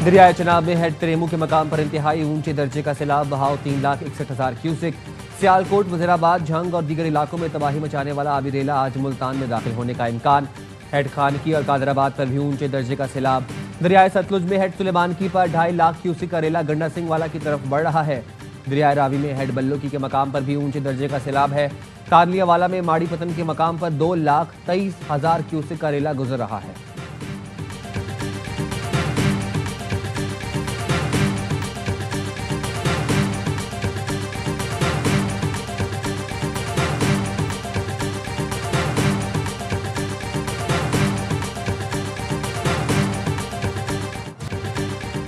दरियाए चनाब में हेड तरेमू के मकाम पर इंतहाई ऊंचे दर्जे का सैलाब, बहाव 3,61,000 क्यूसेक। सियालकोट, वजीराबाद, झंग और दीगर इलाकों में तबाही मचाने वाला आबी रेला आज मुल्तान में दाखिल होने का इम्कान। हेड खानकी और कादराबाद पर भी ऊंचे दर्जे का सैलाब। दरियाए सतलुज में हेड सुलेमानकी पर 2.5 लाख क्यूसेक का रेला गंडा सिंह वाला की तरफ बढ़ रहा है। दरियाए रावी में हेड बल्लोकी के मकाम पर भी ऊंचे दर्जे का सैलाब है। तादलिया वाला में माड़ी पतन के मकाम पर 2,23,000 क्यूसेक का रेला गुजर रहा है।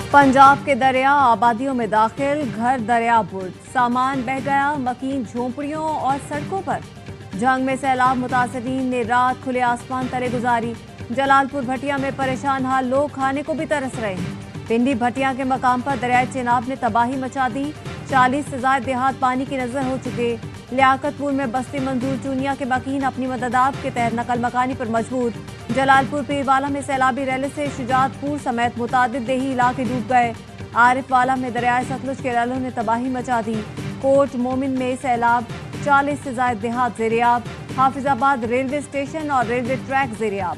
पंजाब के दरिया आबादियों में दाखिल, घर दरिया बुर्द, सामान बह गया, मकीन झोंपड़ियों और सड़कों पर। जंग में सैलाब मुतासरीन ने रात खुले आसमान तले गुजारी। जलालपुर भटिया में परेशान हाल लोग खाने को भी तरस रहे हैं। पिंडी भटिया के मकाम पर दरियाए चेनाब ने तबाही मचा दी। 40 से ज्यादा देहात पानी की नजर हो चुके। लियाकतपुर में बस्ती मंजूर चूनिया के मकीन अपनी मददात के तहत नकल मकानी पर मजबूर। जलालपुर पीरवाला में सैलाबी रैले से शुजातपुर समेत मुतादिद देही इलाके डूब गए। आरिफ वाला में दरियाए सतलुज के रैलों ने तबाही मचा दी। कोट मोमिन में सैलाब, 40 से ज्यादा देहात ज़ेरियाब। हाफिजाबाद रेलवे स्टेशन और रेलवे ट्रैक ज़ेरियाब।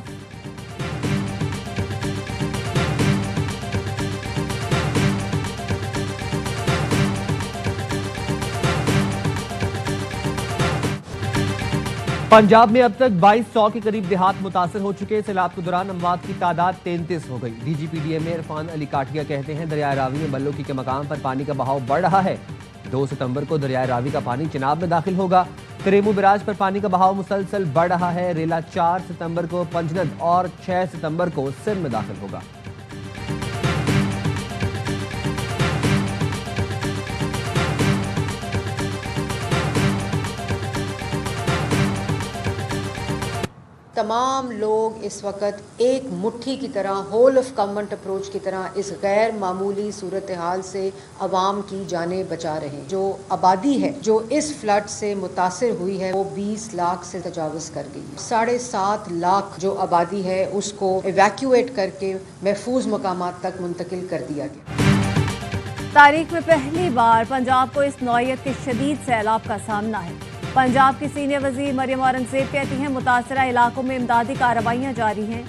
पंजाब में अब तक 2200 के करीब देहात मुतासर हो चुके। सैलाब के दौरान अमवात की तादाद 33 हो गई। DGPDMA इरफान अली काटिया कहते हैं दरियाए रावी में बल्लोकी के मकाम पर पानी का बहाव बढ़ रहा है। 2 सितंबर को दरियाए रावी का पानी चिनाब में दाखिल होगा। तरेमू बैराज पर पानी का बहाव मुसलसल बढ़ रहा है। रेला 4 सितंबर को पंजनद और 6 सितंबर को सिंध में दाखिल होगा। तमाम लोग इस वक्त एक मुट्ठी की तरह, होल ऑफ गवर्नमेंट अप्रोच की तरह इस गैर मामूली सूरत हाल से अवाम की जानें बचा रहे हैं। जो आबादी है जो इस फ्लड से मुतासर हुई है वो 20 लाख से तजावज़ कर गई। 7.5 लाख जो आबादी है उसको इवैक्यूएट करके महफूज मकामात तक मुंतकिल कर दिया गया। तारीख में पहली बार पंजाब को इस नौयत के शदीद सैलाब का सामना है। पंजाब की सीनियर वजीर मरियम औरंगजेब कहती हैं मुतासरा इलाकों में इमदादी कार्रवाइयाँ जारी हैं।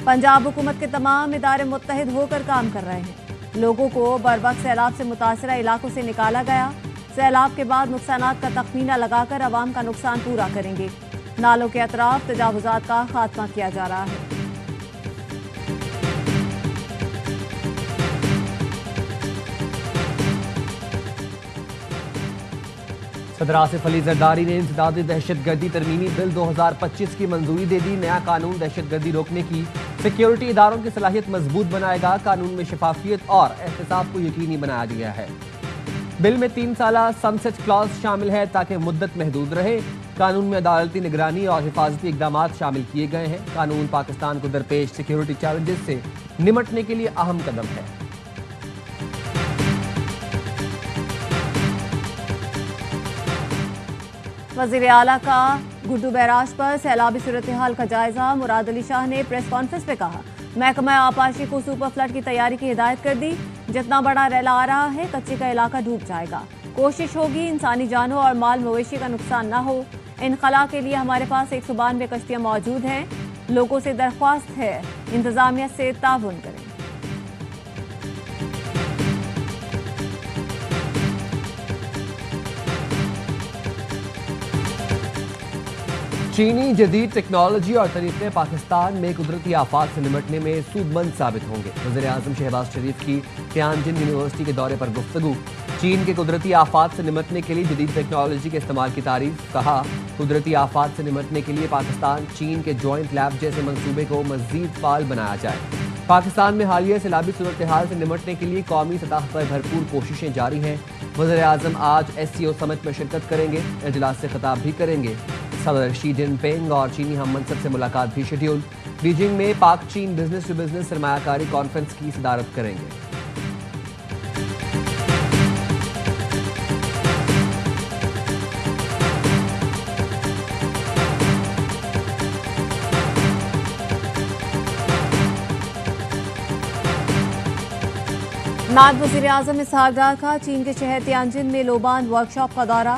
पंजाब हुकूमत के तमाम इदारे मुत्तहिद होकर काम कर रहे हैं। लोगों को बरवक्त सैलाब से मुतासरा इलाकों से निकाला गया। सैलाब के बाद नुकसानात का तखमीना लगाकर अवाम का नुकसान पूरा करेंगे। नालों के अतराफ तजावुजात का खात्मा किया जा रहा है। सदर आसिफ अली जरदारी ने इंसदाद दहशतगर्दी तरमीमी बिल 2025 की मंजूरी दे दी। नया कानून दहशतगर्दी रोकने की सिक्योरिटी इदारों की सलाहियत मजबूत बनाएगा। कानून में शफाफियत और एहतसाब को यकीनी बनाया गया है। बिल में 3 साला सनसेट क्लॉज शामिल है ताकि मुद्दत महदूद रहे। कानून में अदालती निगरानी और हिफाजती इकदाम शामिल किए गए हैं। कानून पाकिस्तान को दरपेश सिक्योरिटी चैलेंजेस से निमटने के लिए अहम कदम है। वज़ीर आला का गुड्डू बैराज पर सैलाबी सूरत हाल का जायजा। मुराद अली शाह ने प्रेस कॉन्फ्रेंस में कहा महकमा आपाशी को सुपर फ्लड की तैयारी की हिदायत कर दी। जितना बड़ा रैला आ रहा है कच्चे का इलाका डूब जाएगा। कोशिश होगी इंसानी जानों और माल मवेशी का नुकसान न हो। इनखला के लिए हमारे पास 192 कश्तियाँ मौजूद हैं। लोगों से दरख्वास्त है इंतजामिया से ताउन करें। चीनी जदीद टेक्नोलॉजी और तरीके पाकिस्तान में कुदरती आफात से निमटने में सूदमंद साबित होंगे। वज़ीर आज़म शहबाज शरीफ की तियानजिन यूनिवर्सिटी के दौरे पर गुफ्तगू। चीन के कुदरती आफात से निमटने के लिए जदीद टेक्नोलॉजी के इस्तेमाल की तारीफ। कहा कुदरती आफात से निमटने के लिए पाकिस्तान चीन के जॉइंट लैब जैसे मंसूबे को मजीद फाल बनाया जाए। पाकिस्तान में हालिया सैलाबी सूरत हाल से निमटने के लिए कौमी सतह पर भरपूर कोशिशें जारी हैं। वज़ीर आज़म आज SCO समिट में शिरकत करेंगे। इजलास से खिताब भी करेंगे। सदर शी जिनपिंग और चीनी हम मनसब से मुलाकात भी शेड्यूल। बीजिंग में पाक चीन बिजनेस टू बिजनेस सरमायाकारी कॉन्फ्रेंस की सदारत करेंगे। नायब वज़ीर आज़म इसहाक डार का चीन के शहर तियानजिन में लोबान वर्कशॉप का दौरा।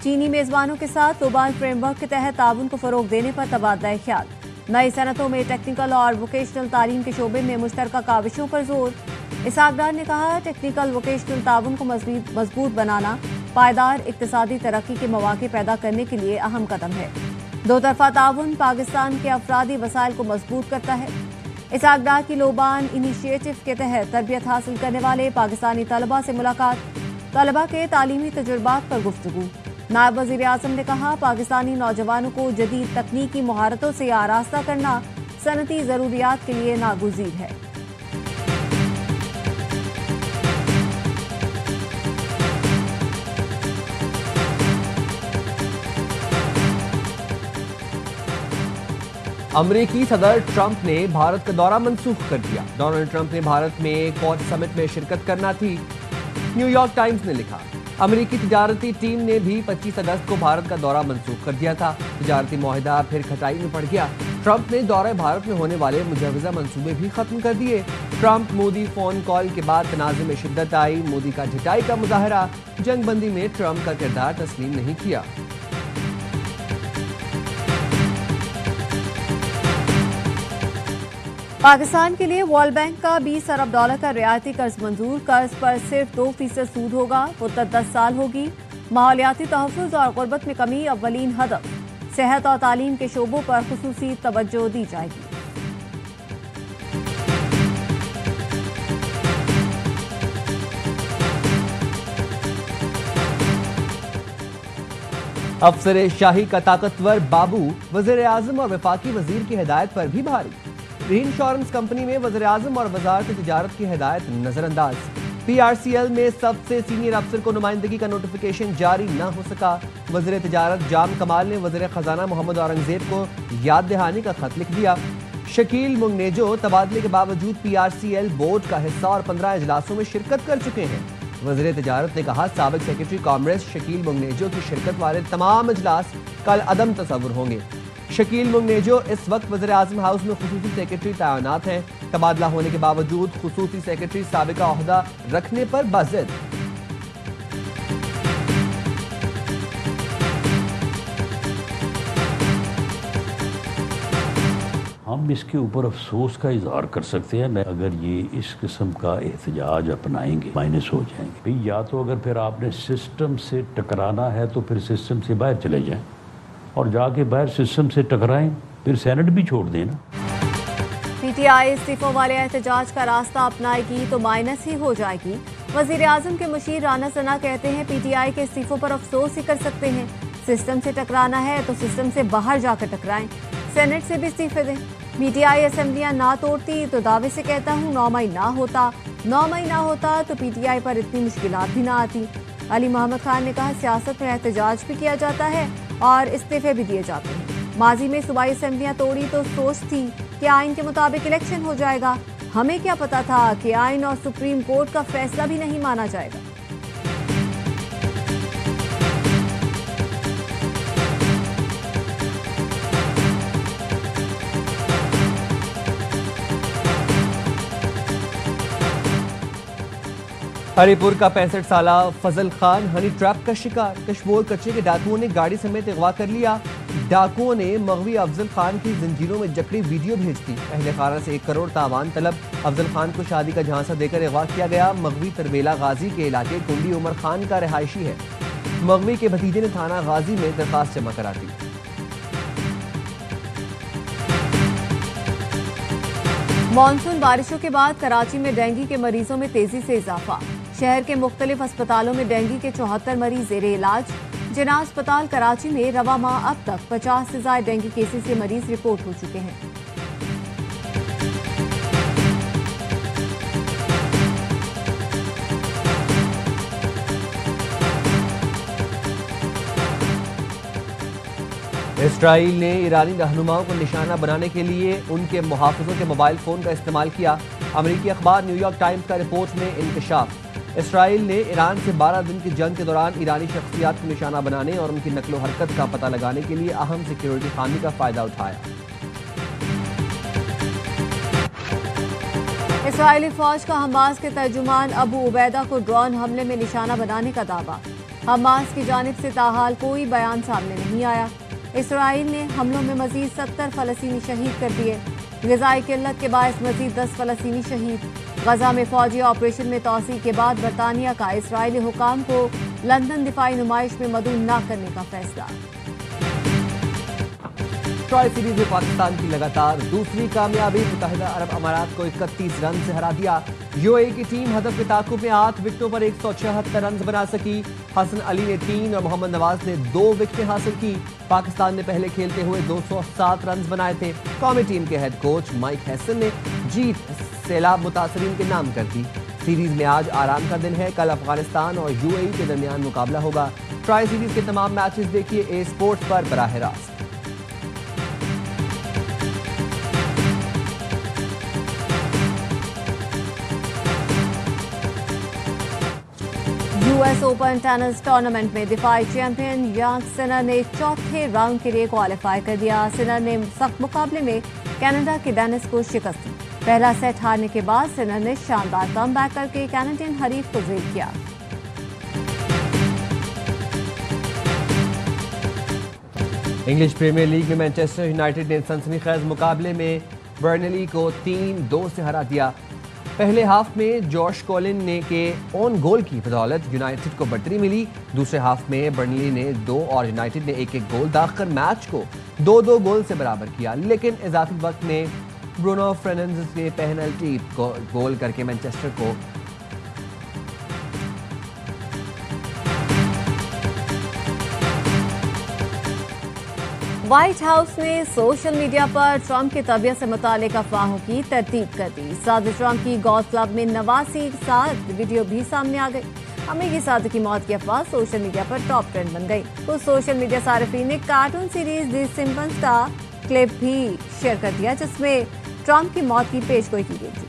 चीनी मेजबानों के साथ लोबान फ्रेमवर्क के तहत ताउन को फरोग देने पर तबादला ख्याल। नई सनतों में टेक्निकल और वोकेशनल तालीम के शोबे में मुश्तरका काविशों पर जोर। इसहाक डार ने कहा, टेक्निकल वोकेशनल ताउन को मजबूत बनाना पायदार इक्तिसादी तरक्की के मौके पैदा करने के लिए अहम कदम है। दो तरफा ताउन पाकिस्तान के अफरादी वसाइल को मजबूत करता है। इसहाक डार की लोबान इनिशिएटिव के तहत तरबियत हासिल करने वाले पाकिस्तानी तलबा से मुलाकात, तलबा के तालीमी तजुर्बात पर गुफ्तगू। नायब वज़ीर आज़म ने कहा, पाकिस्तानी नौजवानों को जदीद तकनीकी महारतों से आरास्ता करना सनती ज़रूरियात के लिए नागुज़ीर है। अमेरिकी सदर ट्रंप ने भारत का दौरा मंसूख कर दिया। डोनाल्ड ट्रंप ने भारत में क्वाड समिट में शिरकत करना थी। न्यूयॉर्क टाइम्स ने लिखा, अमेरिकी तिजारती टीम ने भी 25 अगस्त को भारत का दौरा मंसूख कर दिया था। तिजारती मुआहदा फिर खटाई में पड़ गया। ट्रंप ने दौरे भारत में होने वाले मुजवज़ा मंसूबे भी खत्म कर दिए। ट्रंप मोदी फोन कॉल के बाद तनाज़े में शिद्दत आई। मोदी का झिटाई का मुजाहरा, जंगबंदी में ट्रंप का किरदार तस्लीम नहीं किया। पाकिस्तान के लिए वर्ल्ड बैंक का 20 अरब डॉलर का रियायती कर्ज मंजूर। कर्ज पर सिर्फ 2% सूद होगा। मुद्दत 10 साल होगी। माहौलियाती तहफ़्फ़ुज़ और गुर्बत में कमी अव्वलीन हदफ। सेहत और तालीम के शोबों पर खुसूसी तवज्जो दी जाएगी। अफसर शाही का ताकतवर बाबू वज़ीर आज़म और वफाकी वजीर की हिदायत पर भी भारी। री इंश्योरेंस कंपनी में वज़ीर आज़म और वज़ारत तिजारत की हिदायत नजरअंदाज। PRCL में सबसे सीनियर अफसर को नुमाइंदगी का नोटिफिकेशन जारी न हो सका। वज़ीर तिजारत जाम कमाल ने वज़ीर खजाना मोहम्मद औरंगजेब को याद दहानी का खत लिख दिया। शकील मुंगनेजो तबादले के बावजूद PRCL बोर्ड का हिस्सा और 15 इजलासों में शिरकत कर चुके हैं। वज़ीर तिजारत ने कहा, साबिक सेक्रेटरी कांग्रेस शकील मुंगनेजो की शिरकत वाले तमाम इजलास कल अदम तसव्वुर होंगे। शकील मुंगनेजो इस वक्त वज़ीर आज़म हाउस में खुसूसी सेक्रेटरी तैनात हैं। तबादला होने के बावजूद खुसूसी सेक्रेटरी साबिका ओहदा रखने पर बाज़िद। हम इसके ऊपर अफसोस का इजहार कर सकते हैं। अगर ये इस किस्म का एहतजाज अपनाएंगे माइनस हो जाएंगे। भाई या तो अगर फिर आपने सिस्टम से टकराना है तो फिर सिस्टम से बाहर चले जाएं और जाके बाहर सिस्टम से टकराएं, फिर सेनेट भी छोड़ देना। PTI इस्तीफों वाले एहतजाज का रास्ता अपनाएगी तो माइनस ही हो जाएगी। वज़ीर आज़म के मुशीर राना सना कहते हैं, PTI के इस्तीफों पर अफसोस ही कर सकते हैं। सिस्टम से टकराना है तो सिस्टम से बाहर जाकर टकराएं, सेनेट से भी इस्तीफे दें। PTI असेंबलियां ना तोड़ती तो दावे से कहता हूँ 9 मई ना होता। 9 मई ना होता तो PTI पर इतनी मुश्किलात भी ना आती। अली मोहम्मद खान ने कहा, सियासत में एहतजाज भी किया जाता है और इस्तीफे भी दिए जाते हैं। माजी में सूबाई असेंबलियां तोड़ी तो सोच थी कि आइन के मुताबिक इलेक्शन हो जाएगा। हमें क्या पता था कि आइन और सुप्रीम कोर्ट का फैसला भी नहीं माना जाएगा। हरिपुर का 65 साला फजल खान हनी ट्रैप का शिकार। कशमोर कच्चे के डाकुओं ने गाड़ी समेत अगवा कर लिया। डाकुओं ने मगवी अफजल खान की जंजीरों में जकड़ी वीडियो भेज दी। अहले खाना से 1 करोड़ तावान तलब। अफजल खान को शादी का झांसा देकर अगवा किया गया। मगवी तरबेला गाजी के इलाके कुंडी उमर खान का रिहायशी है। मगवी के भतीजे ने थाना गाजी में दरखास्त जमा करा दी। मानसून बारिशों के बाद कराची में डेंगू के मरीजों में तेजी से इजाफा। शहर के मुख्तलिफ अस्पतालों में डेंगू के 74 मरीज जेरे इलाज। जिना अस्पताल कराची में रवा माह अब तक 50 से ज्यादा डेंगू केसेस के मरीज रिपोर्ट हो चुके हैं। इसराइल ने ईरानी रहनुमाओं को निशाना बनाने के लिए उनके मुहाफिजों के मोबाइल फोन का इस्तेमाल किया। अमेरिकी अखबार न्यूयॉर्क टाइम्स का रिपोर्ट में इंकशाफ। इसराइल ने ईरान से 12 दिन की जंग के दौरान ईरानी शख्सियात को निशाना बनाने और उनकी नकलो हरकत का पता लगाने के लिए अहम सिक्योरिटी खामी का फायदा उठाया। इसराइली फौज का हमास के तर्जुमान अबू उबैदा को ड्रोन हमले में निशाना बनाने का दावा। हमास की जानिब से ताहाल कोई बयान सामने नहीं आया। इसराइल ने हमलों में मजीद 70 फलस्तीनी शहीद कर दिए। ग़िज़ाई किल्लत के बायस मजीद 10 फलस्तीनी शहीद। गजा में फौजी ऑपरेशन में तोसी के बाद बरतानिया का इसराइली हुकाम को लंदन दिफाई नुमाइश में मदऊ न करने का फैसला। ट्रॉय सीरीज में पाकिस्तान की लगातार दूसरी कामयाबी। मुत्तहिदा अरब अमारात को 31 रन से हरा दिया। यूएई की टीम हदफ के ताकुब में 8 विकेटों पर 176 रन बना सकी। हसन अली ने 3 और मोहम्मद नवाज ने 2 विकेटें हासिल की। पाकिस्तान ने पहले खेलते हुए 207 रन बनाए थे। कौमी टीम के हेड कोच माइक हैसन ने जीत सैलाब मुतासरीन के नाम कर दी। सीरीज में आज आराम का दिन है। कल अफगानिस्तान और यूएई के दरमियान मुकाबला होगा। ट्रॉय सीरीज के तमाम मैचेस देखिए ए स्पोर्ट्स पर बराह रास्त। यूएस ओपन टेनिस टूर्नामेंट में दिफाई चैंपियन यांग सिनर ने चौथे राउंड के लिए क्वालिफाई कर दिया। सिनर ने सख्त मुकाबले में कनाडा के डेनिस को शिकस्त दी। पहला सेट हारने के बाद सिनर ने शानदार कमबैक करके कैनेडियन हरीफ को ज़ेल किया। इंग्लिश प्रीमियर लीग में मैनचेस्टर यूनाइटेड ने सनसनीखेज मुकाबले में बर्नली को 3-2 से हरा दिया। पहले हाफ में जॉश कॉलिन ने के ऑन गोल की बदौलत यूनाइटेड को बढ़तरी मिली। दूसरे हाफ में बर्नली ने 2 और यूनाइटेड ने 1-1 गोल दागकर मैच को 2-2 गोल से बराबर किया। लेकिन इजाफी वक्त में ब्रूनो फर्नांडिस ने पेनल्टी गोल करके मैनचेस्टर को व्हाइट हाउस ने सोशल मीडिया पर ट्रंप की तबीयत से मुतालिक अफवाहों की तरतीब कर दी। सदर ट्रंप की गोल्फ क्लब में 89 साल वीडियो भी सामने आ गई। अमेरिकी सदर की मौत की अफवाह सोशल मीडिया पर टॉप ट्रेंड बन गई। कुछ सोशल मीडिया सारिफीन ने कार्टून सीरीज दी सिंपल्स का क्लिप भी शेयर कर दिया जिसमें ट्रंप की मौत की पेशगोई की गई थी।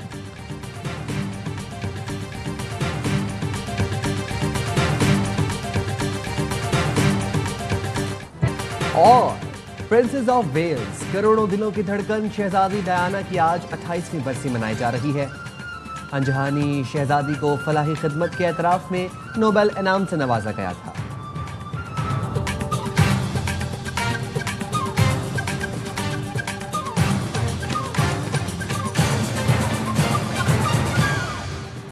और प्रिंसेस ऑफ वेल्स करोड़ों दिलों की धड़कन शहजादी डायना की आज 28वीं बरसी मनाई जा रही है। अनजहानी शहजादी को फलाही खिदमत के एतराफ में नोबेल इनाम से नवाजा गया था।